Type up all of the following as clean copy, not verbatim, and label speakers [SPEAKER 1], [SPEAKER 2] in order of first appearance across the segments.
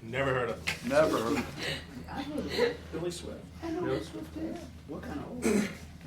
[SPEAKER 1] Never heard of him.
[SPEAKER 2] Never heard of him. Billy Swift.
[SPEAKER 3] I know
[SPEAKER 1] Really?
[SPEAKER 3] Swift, yeah. What kind of old?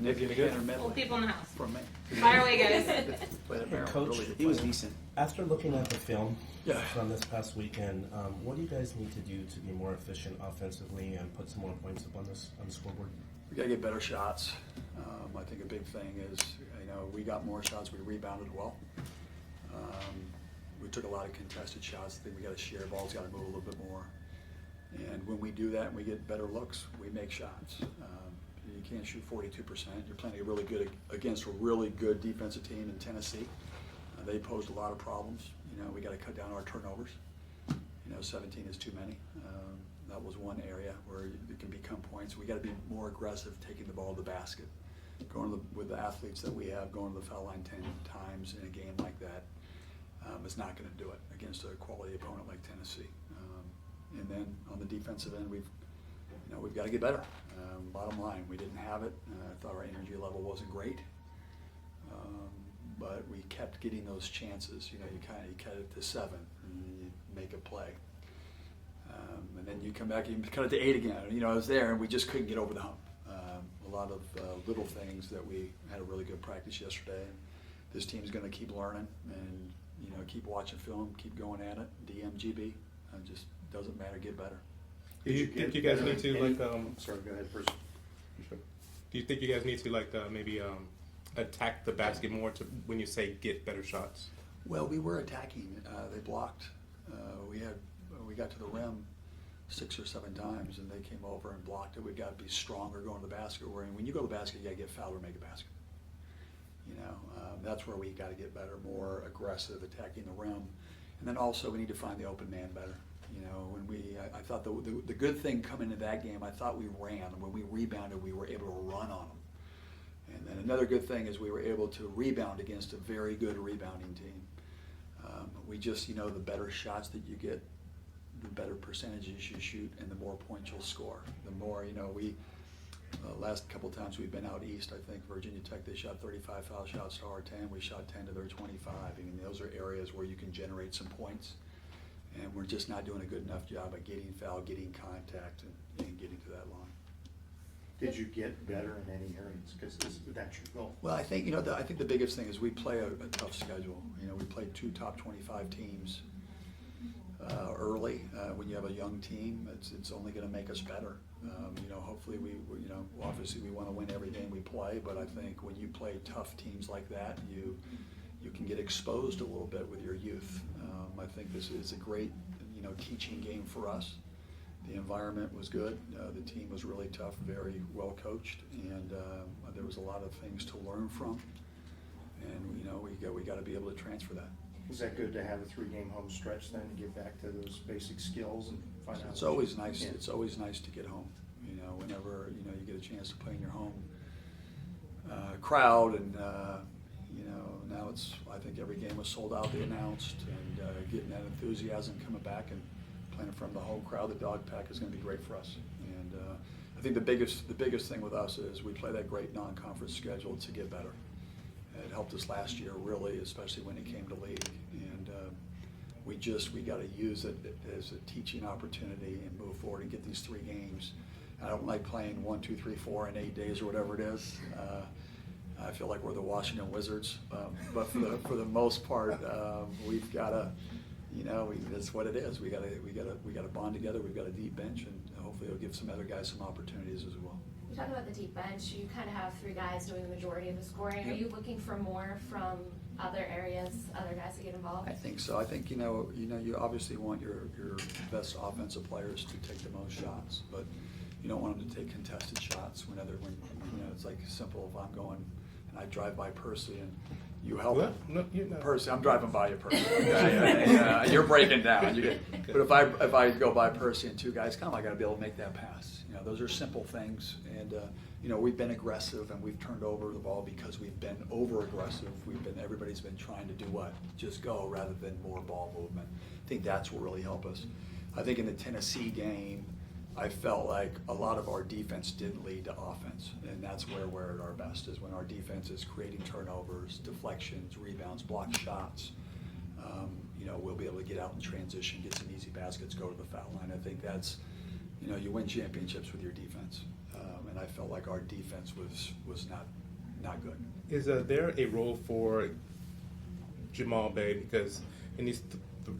[SPEAKER 2] Nick
[SPEAKER 1] Any good?
[SPEAKER 2] Cantor Medley
[SPEAKER 4] Old people in the house.
[SPEAKER 2] from Maine.
[SPEAKER 4] Fire away, guys.
[SPEAKER 2] Played at
[SPEAKER 5] Hey,
[SPEAKER 2] Maryland,
[SPEAKER 5] Coach,
[SPEAKER 2] really good
[SPEAKER 3] He was
[SPEAKER 2] player.
[SPEAKER 3] decent.
[SPEAKER 5] after looking at the film
[SPEAKER 2] Yeah.
[SPEAKER 5] from this past weekend, what do you guys need to do to be more efficient offensively and put some more points up on the scoreboard?
[SPEAKER 2] We got to get better shots. I think a big thing is, we got more shots. We rebounded well. We took a lot of contested shots. I think we got to share balls, got to move a little bit more. And when we do that and we get better looks, we make shots. You can't shoot 42%. You're playing against a really good defensive team in Tennessee. They posed a lot of problems. We got to cut down our turnovers. 17 is too many. That was one area where it can become points. We got to be more aggressive taking the ball to the basket. With the athletes that we have, going to the foul line 10 times in a game like that is not going to do it against a quality opponent like Tennessee. And then on the defensive end, we've got to get better. Bottom line, we didn't have it. I thought our energy level wasn't great, but we kept getting those chances. You cut it to 7, and you make a play, and then you come back and you cut it to 8 again. I was there, and we just couldn't get over the hump. A lot of little things that we had a really good practice yesterday. And this team's going to keep learning and keep watching film, keep going at it. DMGB, just doesn't matter. Get better.
[SPEAKER 1] Do you think you guys need to
[SPEAKER 3] Sorry, go ahead first.
[SPEAKER 1] Do you think you guys need to maybe attack the basket more when you say get better shots?
[SPEAKER 2] Well, we were attacking. They blocked. We got to the rim 6 or 7 times, and they came over and blocked it. We got to be stronger going to the basket. When you go to the basket, you got to get fouled or make a basket. That's where we got to get better, more aggressive, attacking the rim, and then also we need to find the open man better. I thought the good thing coming into that game, I thought we ran. When we rebounded, we were able to run on them. And then another good thing is we were able to rebound against a very good rebounding team. We just, the better shots that you get, the better percentages you shoot, and the more points you'll score. The more, last couple of times we've been out east, I think Virginia Tech, they shot 35 foul shots to our 10. We shot 10 to their 25. Those are areas where you can generate some points. And we're just not doing a good enough job at getting foul, getting contact, and getting to that line.
[SPEAKER 3] Did you get better in any areas? Because that's your goal.
[SPEAKER 2] Well, I think I think the biggest thing is we play a tough schedule. We play 2 top 25 teams early. When you have a young team, it's only going to make us better. Hopefully obviously we want to win every game we play, but I think when you play tough teams like that, you can get exposed a little bit with your youth. I think this is a great, teaching game for us. The environment was good. The team was really tough, very well coached, and there was a lot of things to learn from. And we got to be able to transfer that.
[SPEAKER 3] Is that good to have a 3-game home stretch then to get back to those basic skills and find out?
[SPEAKER 2] It's always nice.
[SPEAKER 3] Yeah.
[SPEAKER 2] It's always nice to get home. Whenever you get a chance to play in your home crowd, and now I think every game was sold out. They announced, and getting that enthusiasm coming back and playing in front of the home crowd, the dog pack is going to be great for us. And I think the biggest thing with us is we play that great non-conference schedule to get better. It helped us last year, really, especially when it came to league. And we got to use it as a teaching opportunity and move forward and get these 3 games. I don't like playing 1, 2, 3, 4 in 8 days or whatever it is. I feel like we're the Washington Wizards, but for the most part, we've got to, that's what it is. We got to bond together. We've got a deep bench, and hopefully it'll give some other guys some opportunities as well.
[SPEAKER 6] You talk about the deep bench. You kind of have 3 guys doing the majority of the scoring.
[SPEAKER 2] Yep.
[SPEAKER 6] Are you looking for more from other areas, other guys to get involved?
[SPEAKER 2] I think so. I think you obviously want your best offensive players to take the most shots, but you don't want them to take contested shots when it's like simple. If I'm going and I drive by Percy and you help
[SPEAKER 1] What?
[SPEAKER 2] him.
[SPEAKER 1] No, you're not.
[SPEAKER 2] Percy, I'm driving by you, Percy. You're breaking down. But if I go by Percy and 2 guys come, I got to be able to make that pass. Those are simple things, and we've been aggressive and we've turned over the ball because we've been over aggressive. Everybody's been trying to do what? Just go rather than more ball movement. I think that's what really helped us. I think in the Tennessee game, I felt like a lot of our defense didn't lead to offense, and that's where we're at our best, is when our defense is creating turnovers, deflections, rebounds, blocked shots. we'll be able to get out in transition, get some easy baskets, go to the foul line. I think that's, you win championships with your defense. And I felt like our defense was not good.
[SPEAKER 1] Is there a role for Jamal Bay, because in these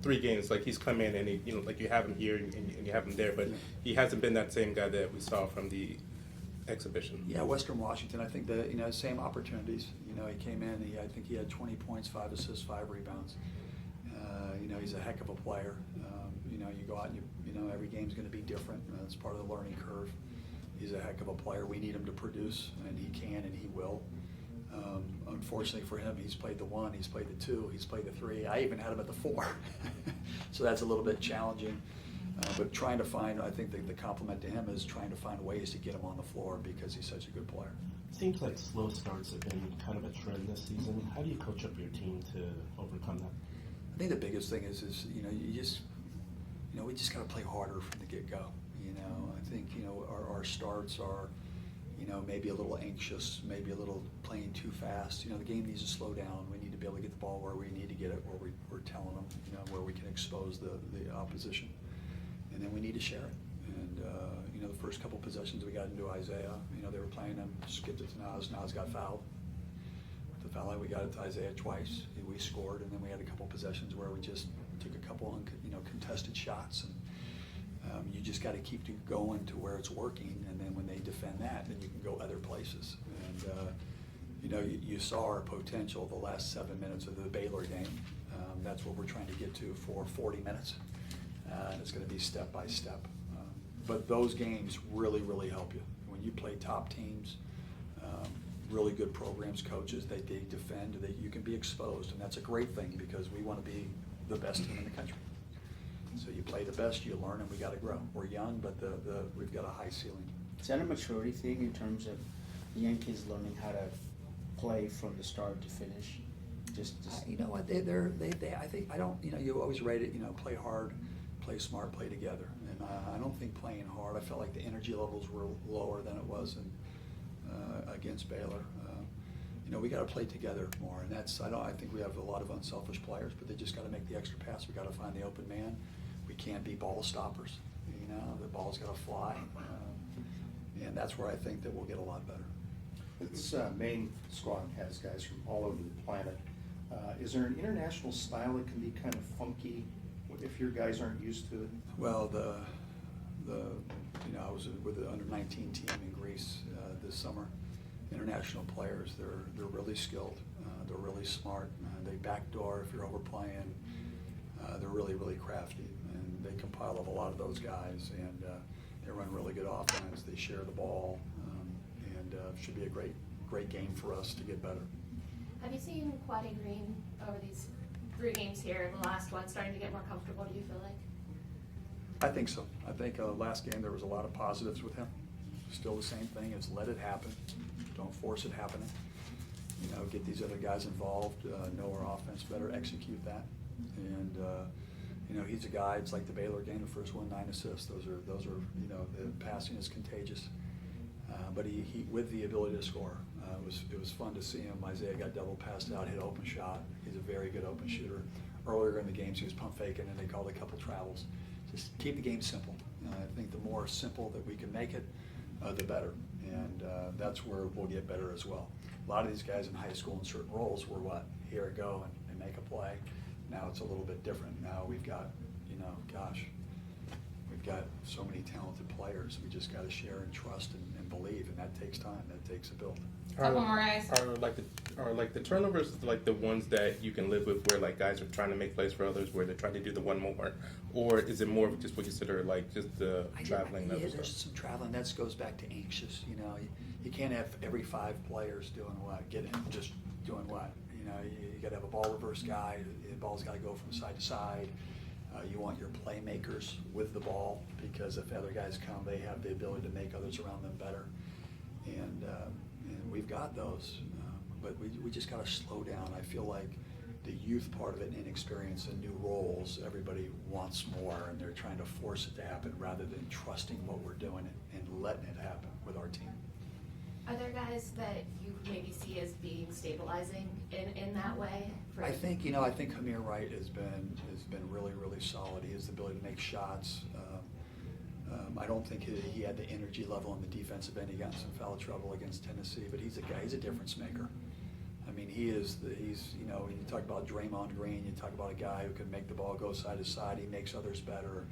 [SPEAKER 1] three games, like he's come in and he, like you have him here and you have him there, but he hasn't been that same guy that we saw from the exhibition.
[SPEAKER 2] Yeah, Western Washington, I think that, same opportunities. He came in, I think he had 20 points, 5 assists, 5 rebounds. He's a heck of a player. You go out and every game's going to be different. That's part of the learning curve. He's a heck of a player. We need him to produce, and he can and he will. Unfortunately for him, he's played the 1, he's played the 2, he's played the 3. I even had him at the 4. So that's a little bit challenging. But trying to find, I think the compliment to him is trying to find ways to get him on the floor because he's such a good player.
[SPEAKER 5] Seems like slow starts have been kind of a trend this season. How do you coach up your team to overcome that?
[SPEAKER 2] I think the biggest thing is we just got to play harder from the get-go. I think our starts are maybe a little anxious, maybe a little playing too fast. The game needs to slow down. We need to be able to get the ball where we need to get it, where we're telling them, where we can expose the opposition, and then we need to share it. And the first couple possessions we got into Isaiah, they were playing him, skipped it to Nas. Nas got fouled. The foul line, we got it to Isaiah twice. We scored, and then we had a couple possessions where we just took a couple contested shots, and you just got to keep going to where it's working, and then when they defend that, then you can go other places. And you saw our potential the last 7 minutes of the Baylor game. That's what we're trying to get to for 40 minutes, and it's going to be step by step. But those games really, really help you when you play top teams. Really good programs, coaches, they defend, that you can be exposed, and that's a great thing because we want to be the best team in the country. So you play the best, you learn, and we got to grow. We're young, but we've got a high ceiling.
[SPEAKER 4] Is that a maturity thing in terms of the young kids learning how to play from the start to finish?
[SPEAKER 2] You know what? I think I don't. You always rate it. Play hard, play smart, play together. And I don't think playing hard. I felt like the energy levels were lower than it was against Baylor. We got to play together more, and I think we have a lot of unselfish players, but they just got to make the extra pass. We got to find the open man. We can't be ball stoppers. The ball's got to fly, and that's where I think that we'll get a lot better.
[SPEAKER 3] This Maine squad has guys from all over the planet. Is there an international style that can be kind of funky if your guys aren't used to it?
[SPEAKER 2] Well, I was with the under-19 team in Greece this summer. International players, they're really skilled. They're really smart. They backdoor if you're overplaying. They're really, really crafty, and they compile of a lot of those guys, and they run really good offense. They share the ball, and should be a great game for us to get better.
[SPEAKER 6] Have you seen Quaddy Green over these 3 games here, the last one, starting to get more comfortable, do you feel like?
[SPEAKER 2] I think so. I think last game there was a lot of positives with him. Still the same thing, is let it happen. Don't force it happening. Get these other guys involved, know our offense better, execute that. And he's a guy, it's like the Baylor game, the first one, 9 assists. Those are the passing is contagious. But he with the ability to score. It was fun to see him. Isaiah got double passed out, hit open shot. He's a very good open shooter. Earlier in the games, he was pump faking, and they called a couple travels. Just keep the game simple. I think the more simple that we can make it, the better. And that's where we'll get better as well. A lot of these guys in high school in certain roles were here we go, and make a play. Now it's a little bit different. Now we've got, we've got so many talented players. We just got to share and trust and believe, and that takes time. That takes a build.
[SPEAKER 6] Couple more guys.
[SPEAKER 1] Are the turnovers like the ones that you can live with, where like guys are trying to make plays for others, where they're trying to do the one more, or is it more of just what you consider like just the traveling?
[SPEAKER 2] Yeah, there's some traveling. That goes back to anxious. You can't have every 5 players doing what, just doing what. You got to have a ball reverse guy. The ball's got to go from side to side. You want your playmakers with the ball, because if other guys come, they have the ability to make others around them better. And we've got those, but we just got to slow down. I feel like the youth part of it, inexperience and new roles, everybody wants more, and they're trying to force it to happen rather than trusting what we're doing and letting it happen with our team.
[SPEAKER 6] Are there guys that you maybe see as being stabilizing in that way?
[SPEAKER 2] I think Hamir Wright has been really, really solid. He has the ability to make shots. I don't think he had the energy level on the defensive end. He got in some foul trouble against Tennessee, but he's a difference maker. I mean, he's you talk about Draymond Green, you talk about a guy who can make the ball go side to side. He makes others better.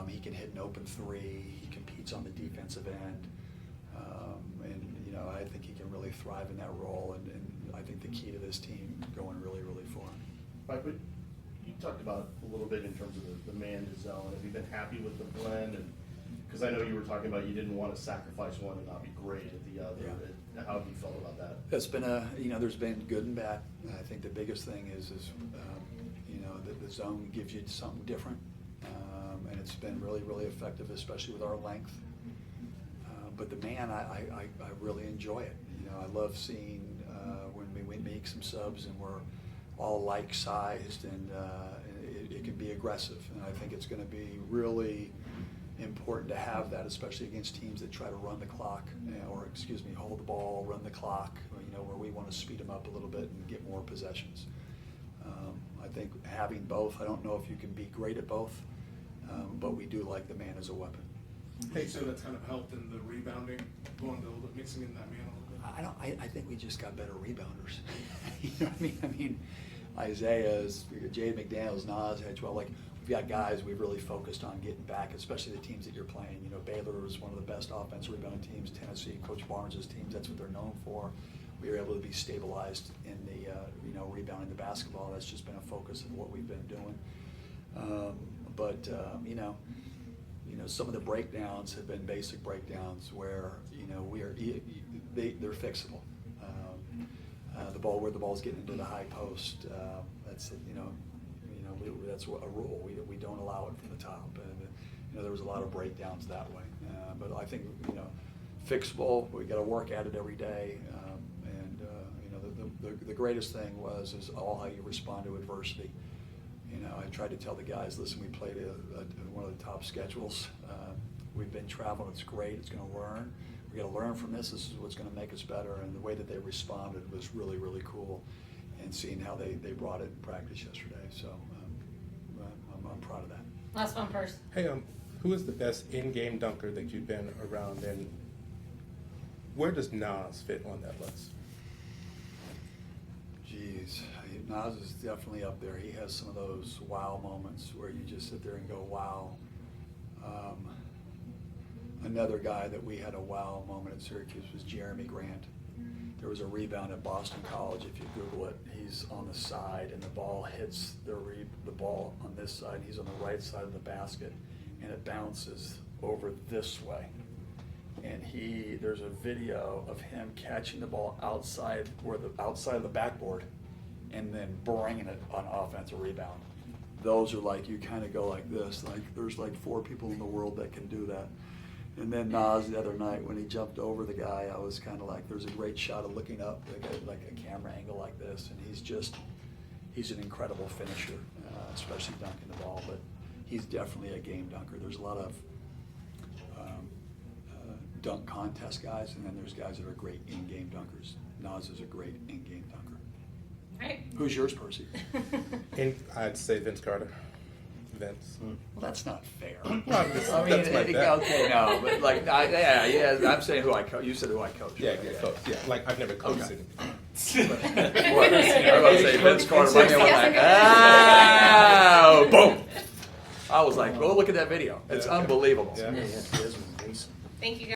[SPEAKER 2] He can hit an open three. He competes on the defensive end. And I think he can really thrive in that role. And I think the key to this team going really, really far.
[SPEAKER 7] Right, but you talked about a little bit in terms of the man to zone. Have you been happy with the blend? And because I know you were talking about you didn't want to sacrifice one and not be great at the other.
[SPEAKER 2] Yeah.
[SPEAKER 7] How have you felt about that?
[SPEAKER 2] It's been there's been good and bad. I think the biggest thing is the zone gives you something different, and it's been really, really effective, especially with our length. But the man, I really enjoy it. I love seeing when we make some subs and we're all like-sized, and it can be aggressive. And I think it's going to be really important to have that, especially against teams that try to run the clock, hold the ball, run the clock, where we want to speed them up a little bit and get more possessions. I think having both, I don't know if you can be great at both, but we do like the man as a weapon.
[SPEAKER 8] Hey, so that's kind of helped in the rebounding, going to a little bit, mixing in that man a little bit?
[SPEAKER 2] I think we just got better rebounders. You know what I mean? Isaiah's, Jay McDaniels, Nas, Hedgewell, we've got guys we've really focused on getting back, especially the teams that you're playing. Baylor was one of the best offensive rebounding teams. Tennessee, Coach Barnes' teams, that's what they're known for. We were able to be stabilized in the, rebounding the basketball. That's just been a focus of what we've been doing. Some of the breakdowns have been basic breakdowns where, they're fixable. The ball's getting into the high post, that's a rule. We don't allow it from the top. And, there was a lot of breakdowns that way. But I think, fixable, we got to work at it every day. The greatest thing is all how you respond to adversity. I tried to tell the guys, listen, we played one of the top schedules. We've been traveling. It's great. It's going to learn. We got to learn from this. This is what's going to make us better. And the way that they responded was really, really cool. And seeing how they brought it in practice yesterday. So I'm proud of that.
[SPEAKER 9] Last one first.
[SPEAKER 1] Hey, who is the best in-game dunker that you've been around, and where does Nas fit on that list?
[SPEAKER 2] Jeez, Nas is definitely up there. He has some of those wow moments where you just sit there and go, wow. Another guy that we had a wow moment at Syracuse was Jeremy Grant. There was a rebound at Boston College. If you Google it, he's on the side and the ball hits the ball on this side. He's on the right side of the basket, and it bounces over this way. And there's a video of him catching the ball outside of the backboard and then bringing it on offensive rebound. Those are you kind of go like this, there's 4 people in the world that can do that. And then Nas the other night when he jumped over the guy, I was kind of there's a great shot of looking up, like a camera angle like this, and he's an incredible finisher, especially dunking the ball, but he's definitely a game dunker. There's a lot of dunk contest guys, and then there's guys that are great in-game dunkers. Nas is a great in-game dunker.
[SPEAKER 9] Right.
[SPEAKER 2] Who's yours, Percy?
[SPEAKER 1] I'd say Vince Carter. Vince.
[SPEAKER 2] Well, that's not fair.
[SPEAKER 1] That's my bet.
[SPEAKER 2] Okay, no, but I'm saying who I coach. You said who I coach.
[SPEAKER 1] Yeah, coach. Yeah, I've never coached
[SPEAKER 2] Okay.
[SPEAKER 1] him.
[SPEAKER 2] What? I was about to say Vince Carter. Boom! I was like, well, look at that video. It's unbelievable.
[SPEAKER 1] Yeah.
[SPEAKER 4] Yeah, Desmond Mason.
[SPEAKER 6] Thank you, guys.